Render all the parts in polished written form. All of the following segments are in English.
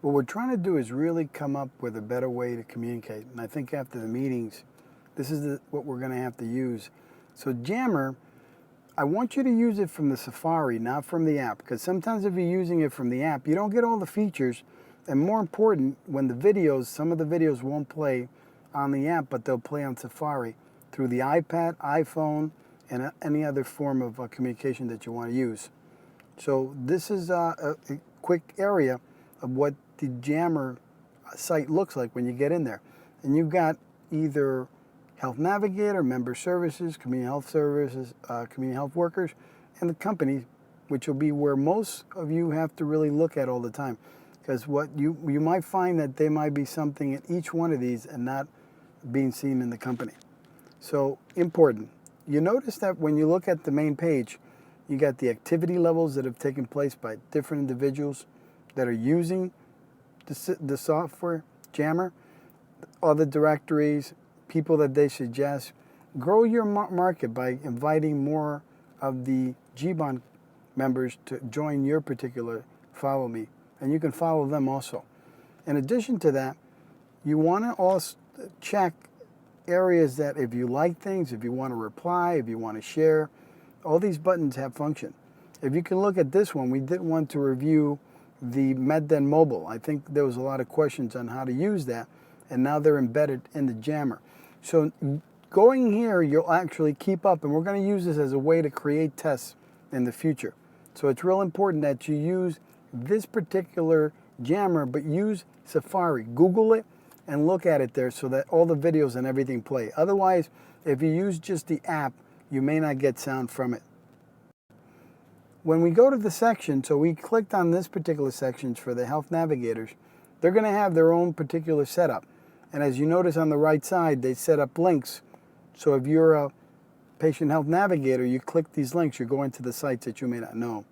What we're trying to do is really come up with a better way to communicate. And I think after the meetings, this is what we're going to have to use. So Yammer, I want you to use it from the Safari, not from the app, because sometimes if you're using it from the app, you don't get all the features. And more important, when the videos, some of the videos won't play on the app, but they'll play on Safari through the iPad, iPhone, and any other form of communication that you want to use. So this is a quick area of what the Yammer site looks like when you get in there. And you've got either Health Navigator, Member Services, Community Health Services, Community Health Workers, and the company, which will be where most of you have to really look at all the time. Because what you might find that there might be something in each one of these and not being seen in the company. So important. You notice that when you look at the main page, you got the activity levels that have taken place by different individuals that are using the software, Yammer, other directories, people that they suggest. Grow your market by inviting more of the GBON members to join your particular Follow Me, and you can follow them also. In addition to that, you want to also check areas that if you like things, if you want to reply, if you want to share, all these buttons have function. If you can look at this one, we did want to review the MedDen Mobile. I think there was a lot of questions on how to use that, and now they're embedded in the Yammer. So going here, you'll actually keep up, and we're going to use this as a way to create tests in the future. So it's real important that you use this particular Yammer, but use Safari. Google it and look at it there so that all the videos and everything play. Otherwise, if you use just the app, you may not get sound from it. When we go to the section, so we clicked on this particular section for the Health Navigators, they're going to have their own particular setup. And as you notice on the right side, they set up links. So if you're a Patient Health Navigator, you click these links, you're going to the sites that you may not know.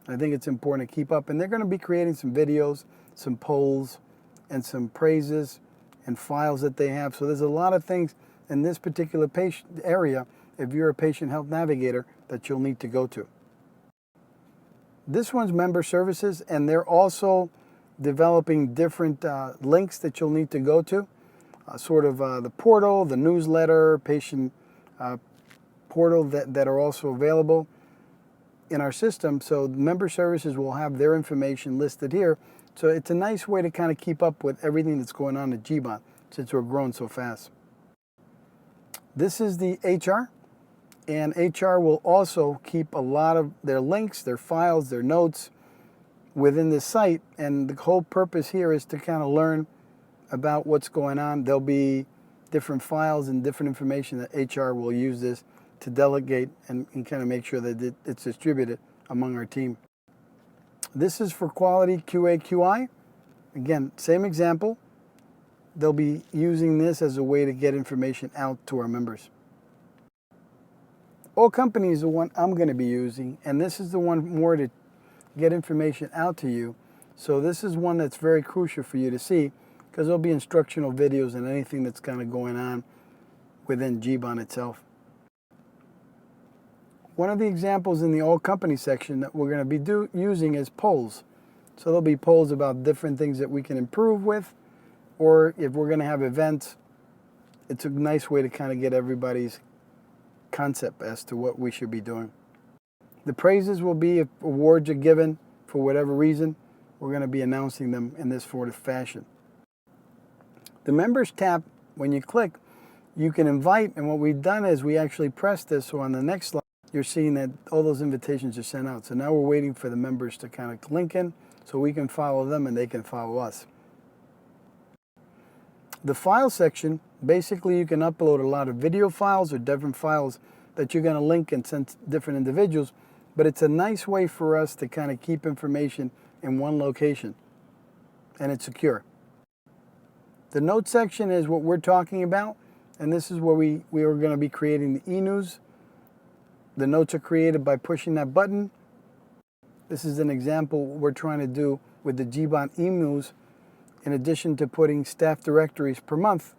I think it's important to keep up. And they're going to be creating some videos, some polls, and some praises and files that they have. So there's a lot of things in this particular patient area, if you're a Patient Health Navigator, that you'll need to go to. This one's Member Services, and they're also developing different links that you'll need to go to. The portal, the newsletter, patient portal that are also available in our system. So Member Services will have their information listed here. So it's a nice way to kind of keep up with everything that's going on at GBON since we're growing so fast. This is the HR, and HR will also keep a lot of their links, their files, their notes within the site. And the whole purpose here is to kind of learn about what's going on. There'll be different files and different information that HR will use this to delegate and kind of make sure that it's distributed among our team. This is for quality QA QI. Again, same example. They'll be using this as a way to get information out to our members. All Company is the one I'm going to be using, and this is the one more to get information out to you. So this is one that's very crucial for you to see, because there'll be instructional videos and anything that's kind of going on within GBON itself. One of the examples in the All Company section that we're going to be using is polls. So there'll be polls about different things that we can improve with, or if we're going to have events, it's a nice way to kind of get everybody's concept as to what we should be doing. The praises will be if awards are given for whatever reason. We're going to be announcing them in this sort of fashion. The Members tab, when you click, you can invite, and what we've done is we actually press this, so on the next slide, you're seeing that all those invitations are sent out. So now we're waiting for the members to kind of link in so we can follow them and they can follow us. The file section, basically you can upload a lot of video files or different files that you're going to link and send to different individuals, but it's a nice way for us to kind of keep information in one location, and it's secure. The note section is what we're talking about, and this is where we are going to be creating the e-news. The notes are created by pushing that button. This is an example what we're trying to do with the GBON e-news, in addition to putting staff directories per month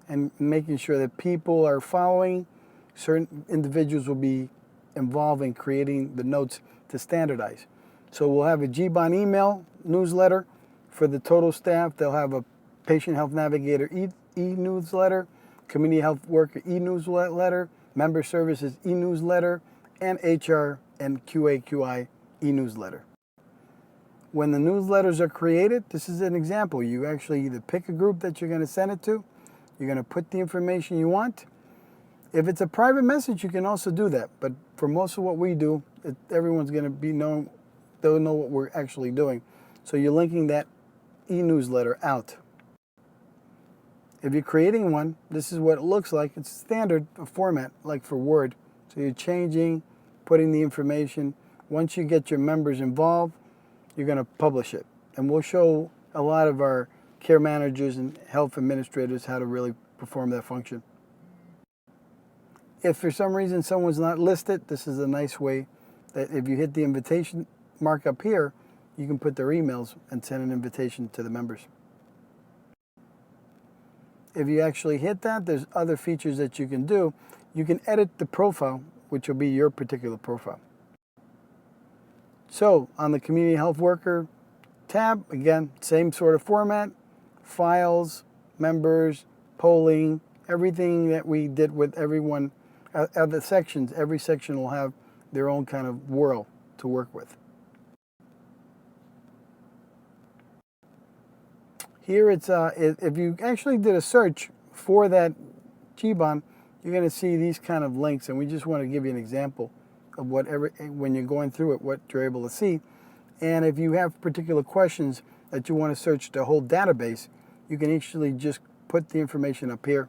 and making sure that people are following. Certain individuals will be involved in creating the notes to standardize. So we'll have a GBON email newsletter For the total staff, they'll have a Patient Health Navigator e-newsletter, Community Health Worker e-newsletter, Member Services e-newsletter, and HR and QA/QI e-newsletter. When the newsletters are created, this is an example. You actually either pick a group that you're going to send it to, you're going to put the information you want. If it's a private message, you can also do that. But for most of what we do, everyone's going to be known, they'll know what we're actually doing. So you're linking that e-newsletter out. If you're creating one, this is what it looks like. It's standard format, like for Word. So you're changing, putting the information. Once you get your members involved, you're going to publish it. And we'll show a lot of our care managers and health administrators how to really perform that function. If for some reason someone's not listed, this is a nice way that if you hit the invitation mark up here, you can put their emails and send an invitation to the members. If you actually hit that, there's other features that you can do. You can edit the profile, which will be your particular profile. So on the Community Health Worker tab, again, same sort of format, files, members, polling, everything that we did with everyone. Other sections, every section will have their own kind of world to work with. Here it's, if you actually did a search for that GBON, you're going to see these kind of links, and we just want to give you an example of when you're going through it, what you're able to see. And if you have particular questions that you want to search the whole database, you can actually just put the information up here.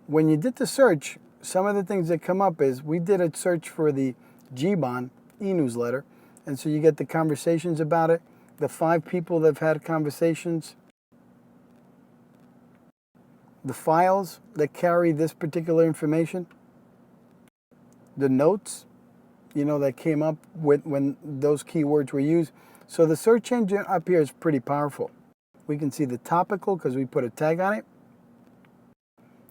When you did the search, some of the things that come up is we did a search for the GBON e-newsletter, and so you get the conversations about it, the 5 people that have had conversations, the files that carry this particular information, the notes, that came up when those keywords were used. So the search engine up here is pretty powerful. We can see the topical because we put a tag on it,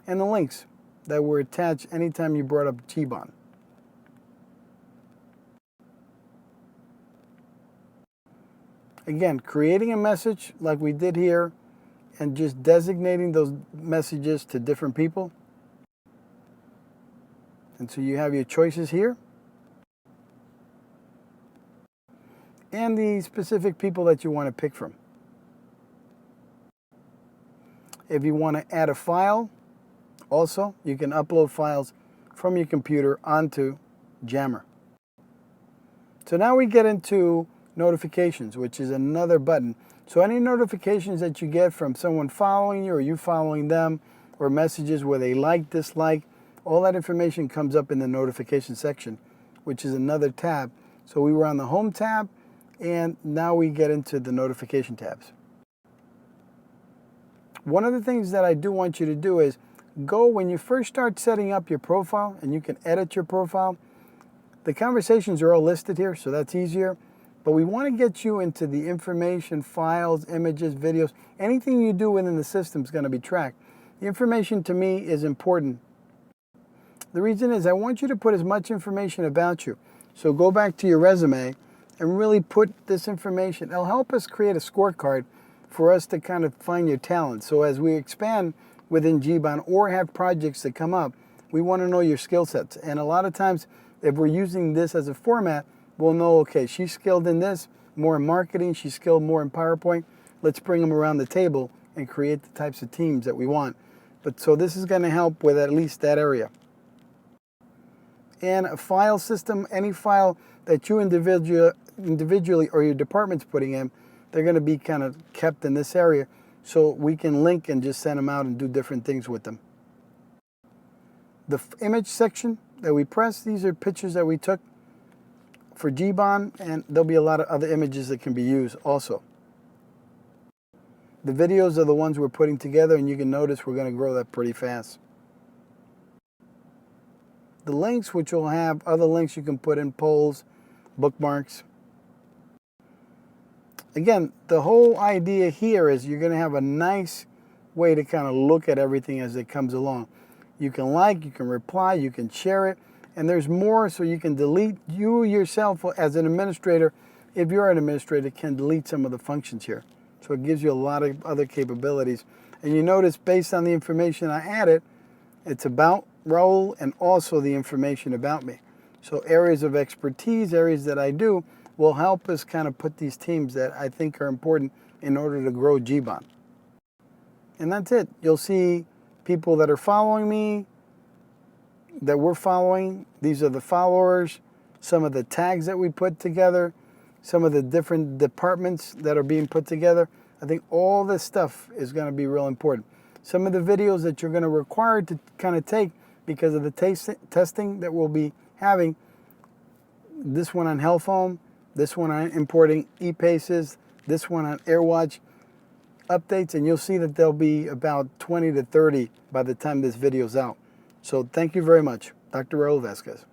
and the links that were attached anytime you brought up GBON. Again, creating a message like we did here and just designating those messages to different people. And so you have your choices here. And the specific people that you want to pick from. If you want to add a file, also, you can upload files from your computer onto Yammer. So now we get into notifications, which is another button. So any notifications that you get from someone following you or you following them, or messages where they like, dislike, all that information comes up in the notification section, which is another tab. So we were on the home tab, and now we get into the notification tabs. One of the things that I do want you to do is go when you first start setting up your profile, and you can edit your profile. The conversations are all listed here, so that's easier. But we want to get you into the information, files, images, videos. Anything you do within the system is going to be tracked. The information to me is important. The reason is I want you to put as much information about you. So go back to your resume and really put this information. It'll help us create a scorecard for us to kind of find your talent. So as we expand within GBON or have projects that come up, we want to know your skill sets. And a lot of times, if we're using this as a format, we'll know, okay, she's skilled in this, more in marketing, she's skilled more in PowerPoint. Let's bring them around the table and create the types of teams that we want. But so this is going to help with at least that area. And a file system, any file that you individually or your department's putting in, they're going to be kind of kept in this area, so we can link and just send them out and do different things with them. The image section that we press, these are pictures that we took for GBON, and there'll be a lot of other images that can be used also. The videos are the ones we're putting together, and you can notice we're going to grow that pretty fast. The links, which will have other links you can put in, polls, bookmarks. Again, the whole idea here is you're going to have a nice way to kind of look at everything as it comes along. You can like, you can reply, you can share it, and there's more, so you can delete. You yourself as an administrator, if you're an administrator, can delete some of the functions here. So it gives you a lot of other capabilities. And you notice based on the information I added, it's about Raul and also the information about me. So areas of expertise, areas that I do, will help us kind of put these teams that I think are important in order to grow GBON. And that's it. You'll see people that are following me, that we're following. These are the followers, some of the tags that we put together, some of the different departments that are being put together. I think all this stuff is going to be real important. Some of the videos that you're going to require to kind of take because of the testing that we'll be having, this one on Health Home, this one on importing e-paces, this one on AirWatch updates, and you'll see that there'll be about 20 to 30 by the time this video's out. So thank you very much. Dr. Raul Vasquez.